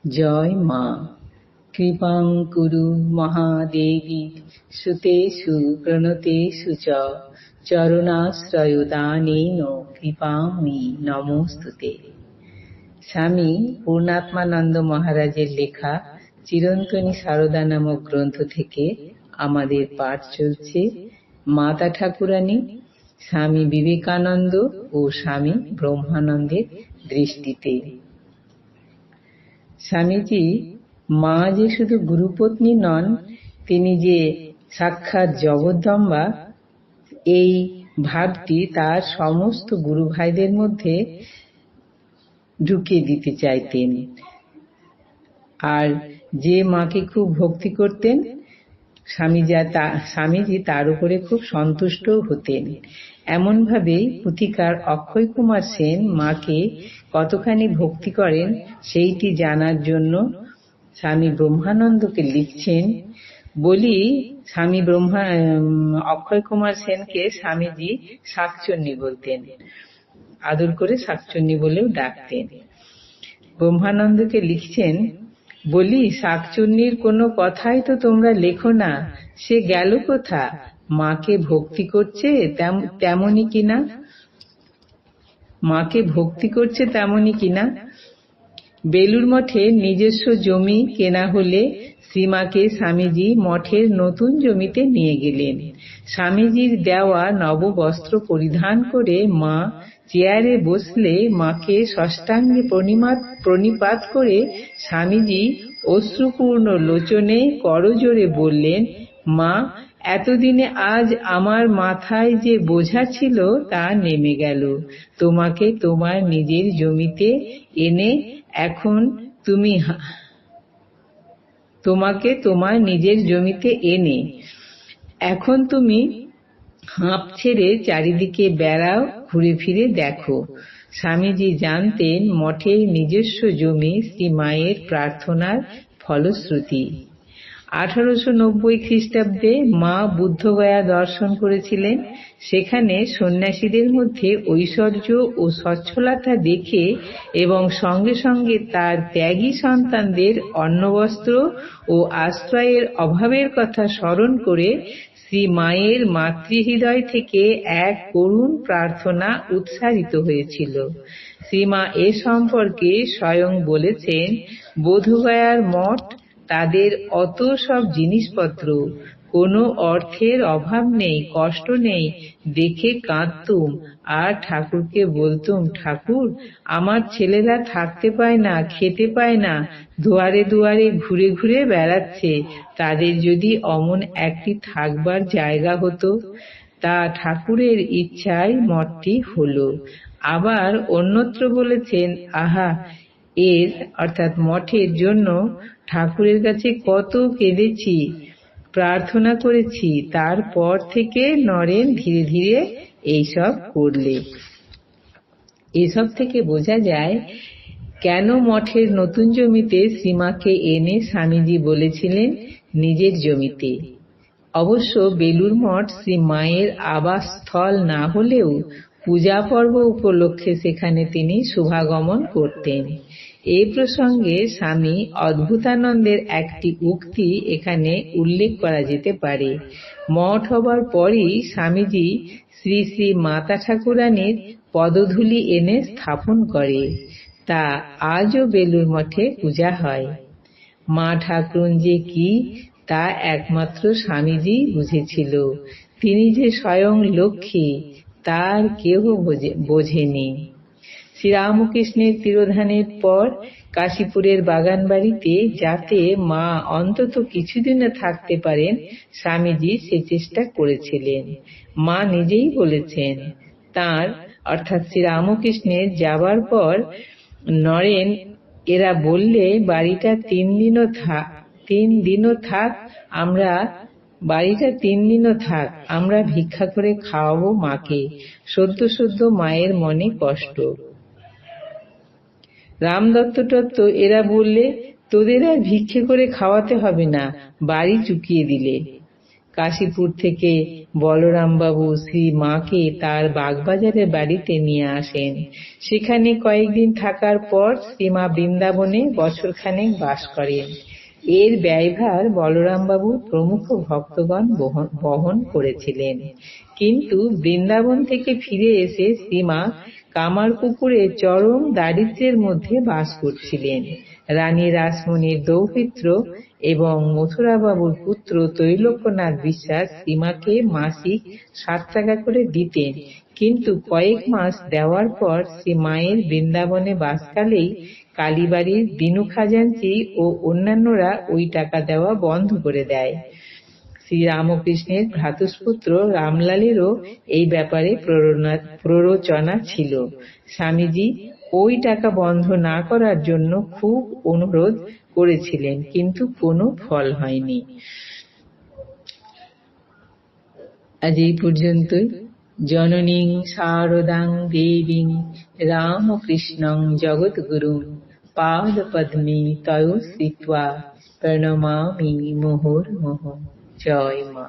জয় মা। কৃপাং কুরু মহাদেবী সুতেষু প্রণতেষু চ চরণাশ্রয়দানেন কৃপামি নমস্তুতে। স্বামী পূর্ণাত্মানন্দ মহারাজের লেখা চিরন্তনী সারদা নামক গ্রন্থ থেকে আমাদের পাঠ চলছে মাতা ঠাকুরানী, স্বামী বিবেকানন্দ ও স্বামী ব্রহ্মানন্দের দৃষ্টিতে। স্বামীজি মা যে শুধু গুরুপত্নী নন, তিনি যে সাক্ষাৎ জগদ্দম্বা, এই ভাবটি তার সমস্ত গুরু ভাইদের মধ্যে ঢুকিয়ে দিতে চাইতেন। আর যে মাকে খুব ভক্তি করতেন, স্বামীজি তার উপরে খুব সন্তুষ্ট হতেন। এমন ভাবেই পুথিকার অক্ষয় কুমার সেন মাকে কতখানি ভক্তি করেন সেইটি জানার জন্য স্বামী ব্রহ্মানন্দকে লিখছেন। বলি, অক্ষয় কুমার সেনকে স্বামীজি শাকচন্নী বলতেন, আদর করে শাকচন্নী বলেও ডাকতেন। ব্রহ্মানন্দকে লিখছেন, বলি শাকচুন্নির কোনো কথাই তো তোমরা লেখো না, সে গেল কোথা? মাকে ভক্তি করছে তেমনই কিনা, মাকে ভক্তি করছে তেমনই কিনা। বেলুর মঠে নিজস্ব জমি কেনা হলে শ্রীমাকে স্বামীজি মঠের নতুন জমিতে নিয়ে গেলেন। স্বামীজির দেওয়া নববস্ত্র পরিধান করে মা চেয়ারে বসলে মাকে ষষ্ঠাঙ্গে প্রণিপাত করে স্বামীজি অশ্রুপূর্ণ লোচনে করজোড়ে বললেন, মা, এতদিনে আজ আমার মাথায় যে বোঝা ছিল তা নেমে গেল। তোমাকে তোমার নিজের জমিতে এনে এখন তুমি হাঁপ ছেড়ে চারিদিকে বেড়াও, ঘুরে ফিরে দেখো। স্বামীজি জানতেন মঠের নিজস্ব জমি শ্রীমায়ের প্রার্থনার ফলশ্রুতি। 1890 খ্রিস্টাব্দে মা বুদ্ধগয়া দর্শন করেছিলেন। সেখানে সন্ন্যাসীদের মধ্যে ঐশ্বর্য ও সচ্ছলতা দেখে এবং সঙ্গে সঙ্গে তার ত্যাগী সন্তানদের অন্নবস্ত্র ও আশ্রয়ের অভাবের কথা স্মরণ করে শ্রী মায়ের মাতৃহৃদয় থেকে এক করুণ প্রার্থনা উৎসারিত হয়েছিল। শ্রীমা এ সম্পর্কে স্বয়ং বলেছেন, বোধগয়ার মঠ, তাদের অত সব জিনিসপত্র, কোনো অর্থের অভাব নেই, কষ্ট নেই, দেখে কাঁদতুম আর ঠাকুরকে বলতুম, ঠাকুর, আমার ছেলেরা থাকতে পায় না, খেতে পায় না, দুয়ারে দুয়ারে ঘুরে ঘুরে বেড়াচ্ছে, তাদের যদি অমন একটি থাকবার জায়গা হতো। তা ঠাকুরের ইচ্ছায় মঠটি হলো। আবার অন্যত্র বলেছেন, আহা, এর অর্থাৎ মঠের জন্য ঠাকুরের কাছে কত কেঁদেছি, প্রার্থনা করেছি, তারপর থেকে নরেন ধীরে ধীরে এইসব করলে। এসব থেকে বোঝা যায় কেন মঠের নতুন জমিতে শ্রীমাকে এনে স্বামীজি বলেছিলেন নিজের জমিতে। অবশ্য বেলুর মঠ শ্রী মায়ের আবাসস্থল না হলেও পূজা পর্ব উপলক্ষে সেখানে তিনি শুভাগমন করতেন। এই প্রসঙ্গে স্বামী অদ্ভুতানন্দের একটি উক্তি এখানে উল্লেখ করা যেতে পারে। মঠ হবার পরই স্বামীজি শ্রী শ্রী মাতা ঠাকুরানীর পদধূলি এনে স্থাপন করে। তা আজও বেলুর মঠে পূজা হয়। মা ঠাকুরুন যে কি, তা একমাত্র স্বামীজি বুঝেছিল। তিনি যে স্বয়ং লক্ষ্মী, তার কেউ বোঝেনি। শ্রীরামকৃষ্ণের তিরোধানের পর কাশীপুরের বাগানবাড়িতে যাতে মা অন্তত কিছুদিনে থাকতে পারেন, স্বামীজি সে চেষ্টা করেছিলেন। মা নিজেই বলেছেন, তাঁর অর্থাৎ শ্রীরামকৃষ্ণের যাবার পর নরেন এরা বললে, বাড়িটা 3 দিনও থাক, আমরা ভিক্ষা করে খাওয়াবো মাকে। সদ্য সদ্য মায়ের মনে কষ্ট। রামদত্ত এরা বললে, তোদের আর ভিক্ষে করে খাওয়াতে হবে না, বাড়ি চুকিয়ে দিলে। কাশীপুর থেকে বলরামবাবু শ্রী মাকে তার বাগবাজারের বাড়িতে নিয়ে আসেন। সেখানে কয়েকদিন থাকার পর শ্রীমা বৃন্দাবনে বছরখানেক বাস করেন। এর ব্যয়ভার বলরামবাবু প্রমুখ ভক্তগণ বহন করেছিলেন। কিন্তু বৃন্দাবন থেকে ফিরে এসে শ্রীমা কামারপুকুরে চরম দারিদ্র্যের মধ্যে বাস করছিলেন। রানী রাসমণির দৌহিত্র এবং মথুরাবাবুর পুত্র ত্রৈলোক্যনাথ বিশ্বাস শ্রীমাকে মাসিক 7 টাকা করে দিতেন, কিন্তু কয়েক মাস দেওয়ার পর শ্রী মায়ের বৃন্দাবনে বাসকালেই কালীবাড়ির বিনু খাজাঞ্চি ও অন্যান্যরা ওই টাকা দেওয়া বন্ধ করে দেয়। শ্রীরামকৃষ্ণের ভ্রাতুষ্পুত্র রামলালেরও এই ব্যাপারে প্ররোচনা ছিল। স্বামীজি ওই টাকা বন্ধ না করার জন্য খুব অনুরোধ করেছিলেন, কিন্তু কোনো ফল হয়নি। আজ এই পর্যন্তই। জননীং শারদাং দেবীং রামকৃষ্ণং জগদ্গুরুং পাদপদ্মে তয়ো শ্রিত্বা প্রণমামি মুহুর্মুহুঃ। জয় মা।